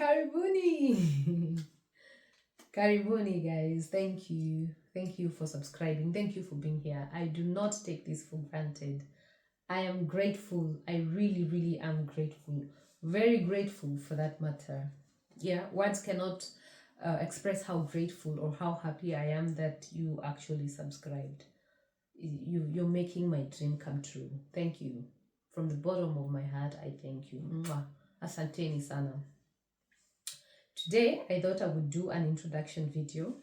Karibuni! Karibuni, guys. Thank you for subscribing. Thank you for being here. I do not take this for granted. I am grateful. I really, really am grateful. Very grateful for that matter. Yeah, words cannot express how grateful or how happy I am that you actually subscribed. You're making my dream come true. Thank you. From the bottom of my heart, I thank you. Mwah. Asanteni sana. Today, I thought I would do an introduction video.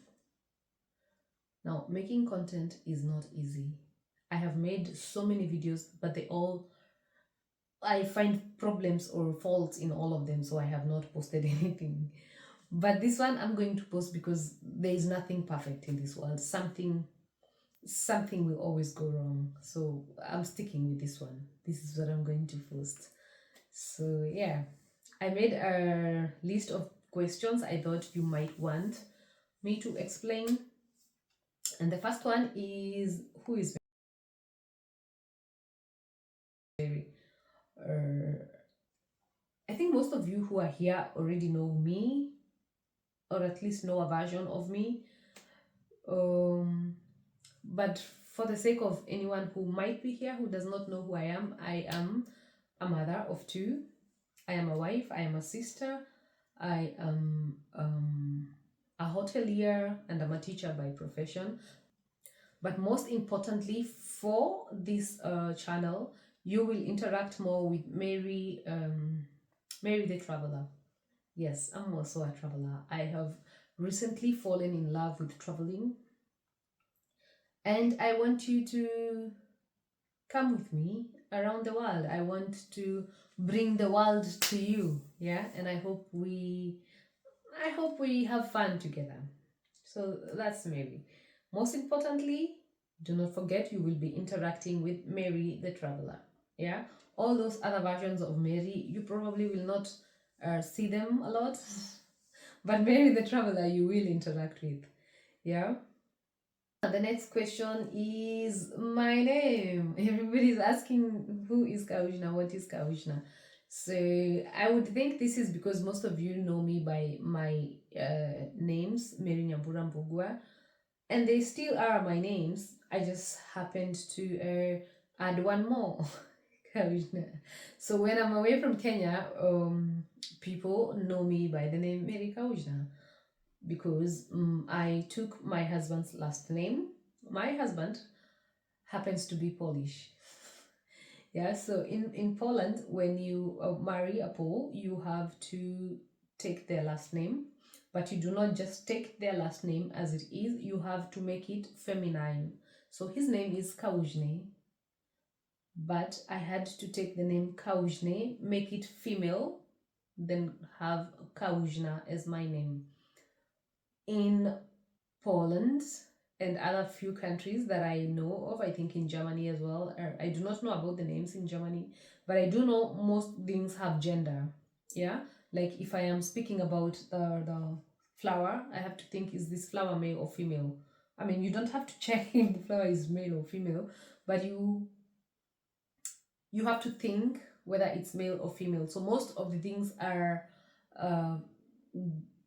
Now, making content is not easy. I have made so many videos, but I find problems or faults in all of them, so I have not posted anything. But this one I'm going to post because there is nothing perfect in this world. Something will always go wrong. So I'm sticking with this one. This is what I'm going to post. So yeah, I made a list of questions I thought you might want me to explain. And the first one is, who is Mary? I think most of you who are here already know me, or at least know a version of me. But for the sake of anyone who might be here who does not know who I am a mother of two. I am a wife, I am a sister, I am a hotelier, and I'm a teacher by profession. But most importantly, for this channel, you will interact more with Mary, Mary the Traveler. Yes, I'm also a traveler. I have recently fallen in love with traveling, and I want you to come with me around the world. I want to bring the world to you, yeah, and I hope we have fun together. So that's Mary. Most importantly, do not forget you will be interacting with Mary the Traveler. Yeah, all those other versions of Mary, you probably will not see them a lot, but Mary the Traveler you will interact with. Yeah. The next question is my name. Everybody's asking who is Kaujna, what is Kaujna. So I would think this is because most of you know me by my names, Mary Nyambura Mbugua, and they still are my names. I just happened to add one more, Kaujna. So when I'm away from Kenya, people know me by the name Mary Kaujna because I took my husband's last name. My husband happens to be Polish. Yeah, so in Poland, when you marry a Pole, you have to take their last name, but you do not just take their last name as it is, you have to make it feminine. So his name is Kaujny, but I had to take the name Kaujny, make it female, then have Kaujna as my name. In Poland and other few countries that I know of, I think in Germany as well. I do not know about the names in Germany, but I do know most things have gender. Yeah, like if I am speaking about the flower, I have to think, is this flower male or female? I mean, you don't have to check if the flower is male or female, but you have to think whether it's male or female. So most of the things are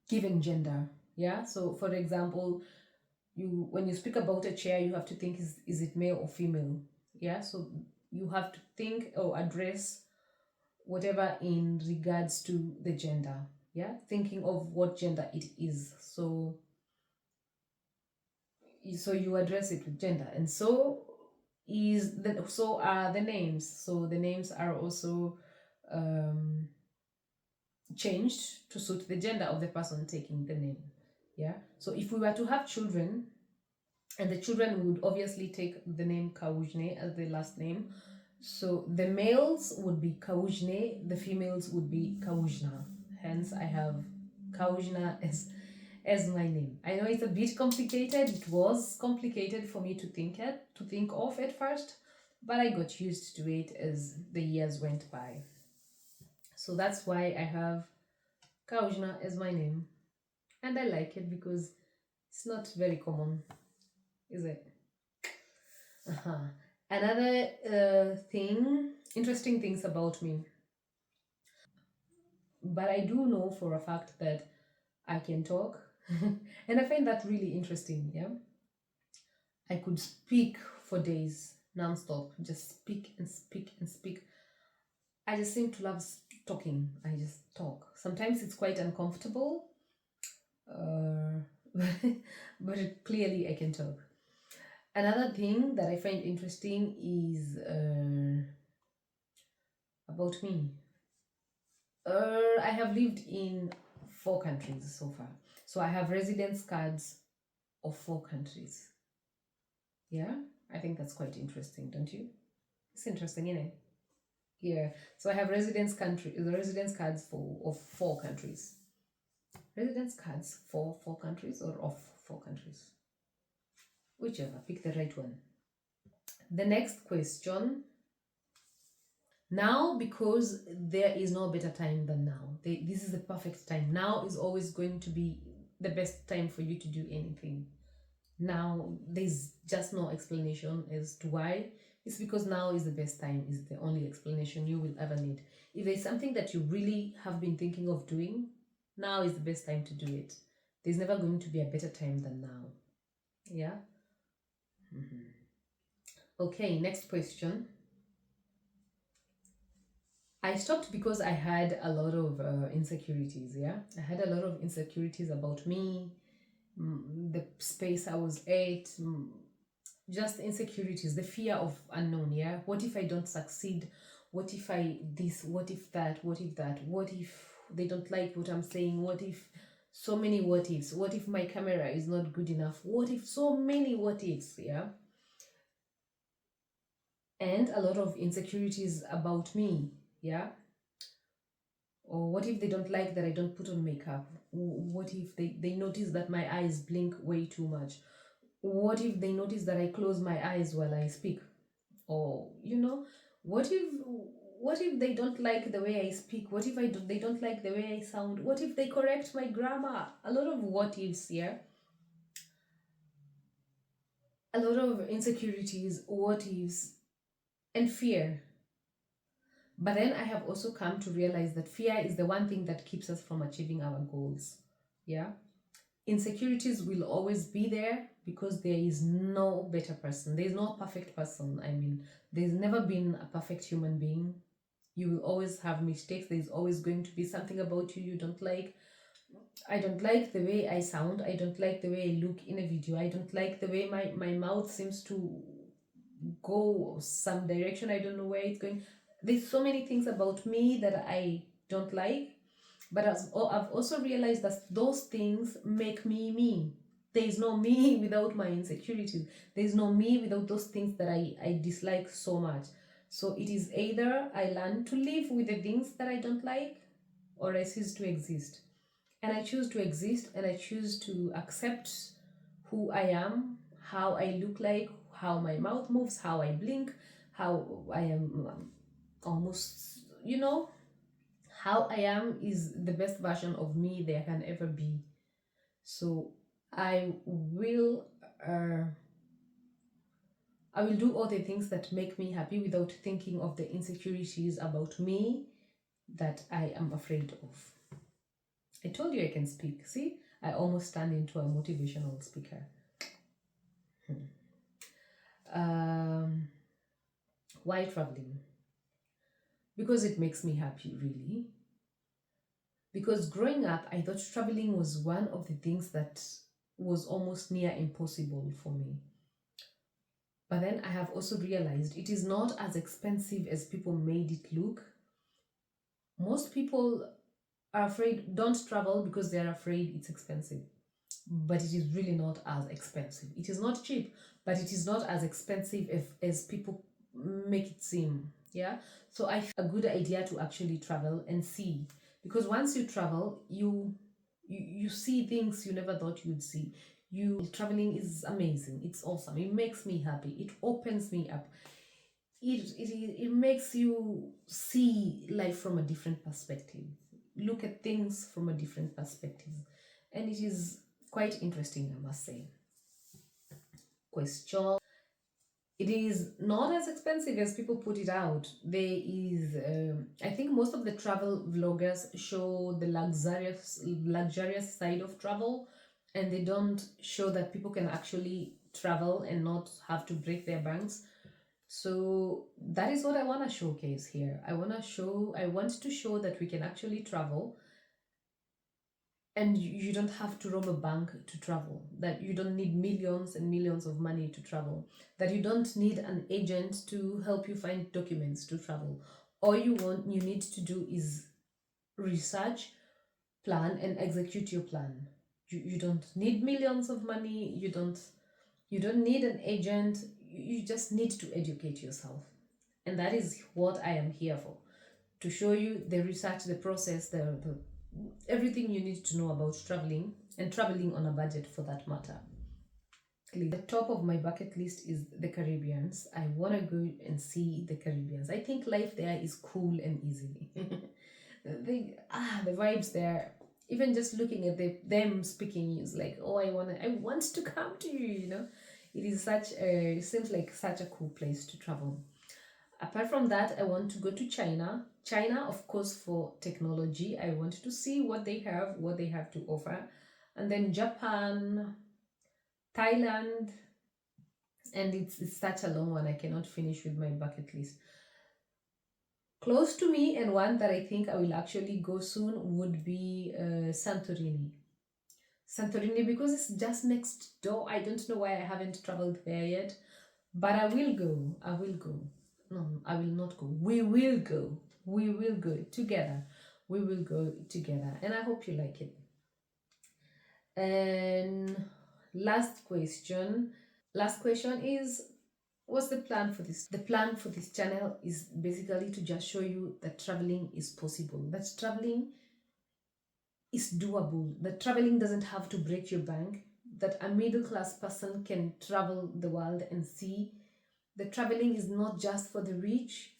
given gender. Yeah, so for example, when you speak about a chair, you have to think, is it male or female? Yeah, so you have to think or address whatever in regards to the gender. Yeah, thinking of what gender it is. So you address it with gender, and so are the names. So the names are also changed to suit the gender of the person taking the name. Yeah, so if we were to have children, and the children would obviously take the name Kaujne as their last name. So the males would be Kaujne, the females would be Kaujna. Hence, I have Kaujna as my name. I know it's a bit complicated. It was complicated for me to think of at first, but I got used to it as the years went by. So that's why I have Kaujna as my name, and I like it because it's not very common, is it? Another interesting things about me. but I do know for a fact that I can talk. And I find that really interesting. Yeah, I could speak for days non-stop, just speak and speak and speak. I just seem to love talking. I just talk. Sometimes it's quite uncomfortable, uh, but clearly I can talk. Another thing that I find interesting is about me. I have lived in 4 countries so far. So I have residence cards of 4 countries. Yeah, I think that's quite interesting, don't you? It's interesting, isn't it? Yeah. So I have the residence cards of 4 countries. Residence cards for 4 countries or of 4 countries. Whichever, pick the right one. The next question. Now, because there is no better time than now. This is the perfect time. Now is always going to be the best time for you to do anything. Now, there's just no explanation as to why. It's because now is the best time, is the only explanation you will ever need. If there's something that you really have been thinking of doing, now is the best time to do it. There's never going to be a better time than now. Yeah? Mm-hmm. Okay, next question. I stopped because I had a lot of insecurities. Yeah, I had a lot of insecurities about me, the space I was at, just insecurities, the fear of unknown. Yeah, what if I don't succeed? What if I this? What if that? What if that? What if they don't like what I'm saying? What if so many what ifs? What if my camera is not good enough? What if so many what ifs? Yeah, and a lot of insecurities about me. Yeah, or what if they don't like that I don't put on makeup? What if they notice that my eyes blink way too much? What if they notice that I close my eyes while I speak? Or, what if they don't like the way I speak? What if they don't like the way I sound? What if they correct my grammar? A lot of what ifs, yeah? A lot of insecurities, what ifs, and fear. But then I have also come to realize that fear is the one thing that keeps us from achieving our goals. Yeah. Insecurities will always be there because there is no better person. There is no perfect person. I mean, there's never been a perfect human being. You will always have mistakes. There's always going to be something about you don't like. I don't like the way I sound. I don't like the way I look in a video. I don't like the way my mouth seems to go some direction. I don't know where it's going. There's so many things about me that I don't like, but I've also realized that those things make me me. There is no me without my insecurities. There is no me without those things that I dislike so much. So it is either I learn to live with the things that I don't like, or I cease to exist. And I choose to exist, and I choose to accept who I am, how I look like, how my mouth moves, how I blink, how I am almost, how I am is the best version of me there can ever be. So I will uh, I will do all the things that make me happy without thinking of the insecurities about me that I am afraid of. I told you I can speak. See, I almost turned into a motivational speaker. Why traveling? Because it makes me happy, really. Because growing up, I thought traveling was one of the things that was almost near impossible for me. But then I have also realized it is not as expensive as people made it look. Most people are afraid, don't travel because they're afraid it's expensive. But it is really not as expensive. It is not cheap, but it is not as expensive as people make it seem. Yeah. So I feel a good idea to actually travel and see, because once you travel, you see things you never thought you'd see. Traveling is amazing. It's awesome. It makes me happy. It opens me up. It makes you see life from a different perspective, look at things from a different perspective, and it is quite interesting, I must say. Question: it is not as expensive as people put it out. There is, I think most of the travel vloggers show the luxurious side of travel, and they don't show that people can actually travel and not have to break their banks. So that is what I want to showcase here. I want to show that we can actually travel, and you don't have to rob a bank to travel, that you don't need millions and millions of money to travel, that you don't need an agent to help you find documents to travel. All you need to do is research, plan, and execute your plan. You don't need millions of money. You don't need an agent. You just need to educate yourself. And that is what I am here for, to show you the research, the process, the everything you need to know about traveling, and traveling on a budget for that matter. The top of my bucket list is the Caribbeans. I want to go and see the Caribbeans. I think life there is cool and easy. The vibes there, even just looking at them speaking is like, oh, I want to come to you. It seems like such a cool place to travel. Apart from that, I want to go to China. China, of course, for technology. I want to see what they have to offer. And then Japan, Thailand, and it's such a long one. I cannot finish with my bucket list. Close to me, and one that I think I will actually go soon, would be Santorini. Santorini, because it's just next door. I don't know why I haven't traveled there yet, but I will go. I will go. No, I will not go. We will go. We will go together. We will go together, and I hope you like it. And last question. Last question is, what's the plan for this? The plan for this channel is basically to just show you that traveling is possible. That traveling is doable. That traveling doesn't have to break your bank. That a middle class person can travel the world and see. The traveling is not just for the rich.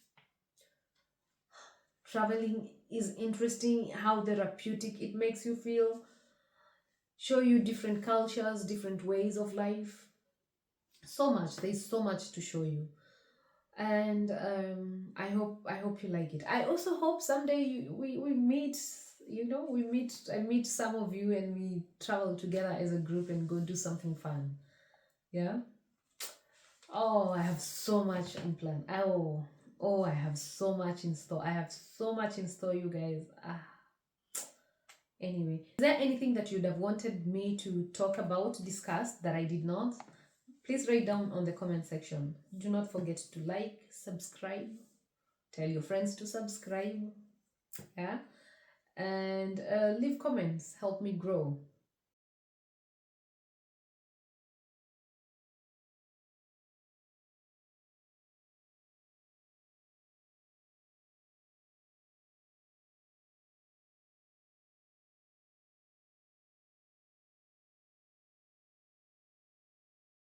Traveling is interesting, how therapeutic it makes you feel, show you different cultures, different ways of life. So much. There's so much to show you. And I hope you like it. I also hope someday we meet, I meet some of you, and we travel together as a group and go do something fun. Yeah. Oh, I have so much in plan. Oh, I have so much in store. I have so much in store, you guys. Anyway, is there anything that you'd have wanted me to talk about, discuss, that I did not? Please write down on the comment section. Do not forget to like, subscribe, tell your friends to subscribe, yeah, and leave comments. Help me grow.